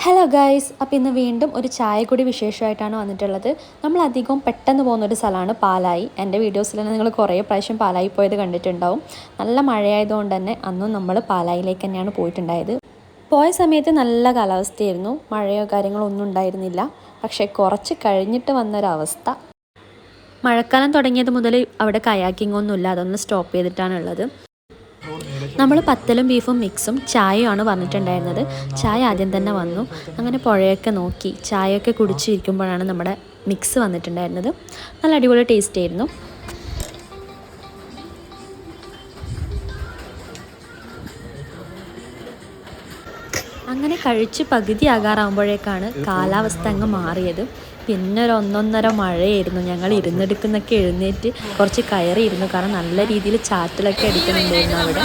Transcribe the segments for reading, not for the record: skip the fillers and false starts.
Hello guys, അപ്പോൾ ഇന്ന് വീണ്ടും ഒരു ചായക്കുടി വിശേഷമായിട്ടാണ് വന്നിട്ടുള്ളത്. നമ്മൾ അധികം പെട്ടെന്ന് പോകുന്നൊരു സ്ഥലമാണ് പാലായി. എൻ്റെ വീഡിയോസിൽ തന്നെ നിങ്ങൾ കുറേ പ്രാവശ്യം പാലായി പോയത് കണ്ടിട്ടുണ്ടാവും. നല്ല മഴയായതുകൊണ്ട് തന്നെ അന്നും നമ്മൾ പാലായിലേക്ക് തന്നെയാണ് പോയിട്ടുണ്ടായത്. പോയ സമയത്ത് നല്ല കാലാവസ്ഥയായിരുന്നു, മഴയോ കാര്യങ്ങളോ ഒന്നും ഉണ്ടായിരുന്നില്ല. പക്ഷേ കുറച്ച് കഴിഞ്ഞിട്ട് വന്നൊരവസ്ഥ, മഴക്കാലം തുടങ്ങിയത് മുതൽ അവിടെ കയാക്കിംഗ് ഒന്നുമില്ല, അതൊന്ന് സ്റ്റോപ്പ് ചെയ്തിട്ടാണുള്ളത്. നമ്മൾ പത്തലും ബീഫും മിക്സും ചായയുമാണ് പറഞ്ഞിട്ടുണ്ടായിരുന്നത്. ചായ ആദ്യം തന്നെ വന്നു. അങ്ങനെ പുഴയൊക്കെ നോക്കി ചായയൊക്കെ കുടിച്ചിരിക്കുമ്പോഴാണ് നമ്മുടെ മിക്സ് വന്നിട്ടുണ്ടായിരുന്നത്. നല്ല അടിപൊളി ടേസ്റ്റ് ആയിരുന്നു. അങ്ങനെ കഴിച്ച് പകുതി ആകാറാകുമ്പോഴേക്കാണ് കാലാവസ്ഥ അങ്ങ് മാറിയത്. പിന്നെ ഒരു ഒന്നൊന്നര മഴയായിരുന്നു. ഞങ്ങൾ ഇരുന്നെടുക്കുന്നൊക്കെ എഴുന്നേറ്റ് കുറച്ച് കയറിയിരുന്നു, കാരണം നല്ല രീതിയിൽ ചാറ്റലൊക്കെ അടിക്കുന്നുണ്ടായിരുന്നു അവിടെ.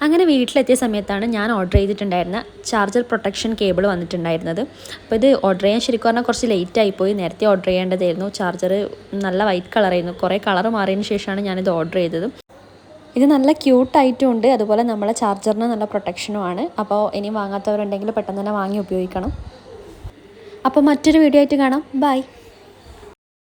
അങ്ങനെ വീട്ടിലെത്തിയ സമയത്താണ് ഞാൻ ഓർഡർ ചെയ്തിട്ടുണ്ടായിരുന്ന ചാർജർ പ്രൊട്ടക്ഷൻ കേബിൾ വന്നിട്ടുണ്ടായിരുന്നത്. അപ്പോൾ ഇത് ഓർഡർ ചെയ്യാൻ ശരിക്കും പറഞ്ഞാൽ കുറച്ച് ലേറ്റ് ആയിപ്പോയി. നേരത്തെ ഓർഡർ ചെയ്യേണ്ടതായിരുന്നു. ചാർജർ നല്ല വൈറ്റ് കളറായിരുന്നു. കുറേ കളർ മാറിയതിന് ശേഷമാണ് ഞാനിത് ഓർഡർ ചെയ്തത്. ഇത് നല്ല ക്യൂട്ടായിട്ടും ഉണ്ട്, അതുപോലെ നമ്മളെ ചാർജറിന് നല്ല പ്രൊട്ടക്ഷനുമാണ്. അപ്പോൾ ഇനി വാങ്ങാത്തവരുണ്ടെങ്കിൽ പെട്ടെന്ന് തന്നെ വാങ്ങി ഉപയോഗിക്കണം. അപ്പോൾ മറ്റൊരു വീഡിയോ ആയിട്ട് കാണാം. ബൈ.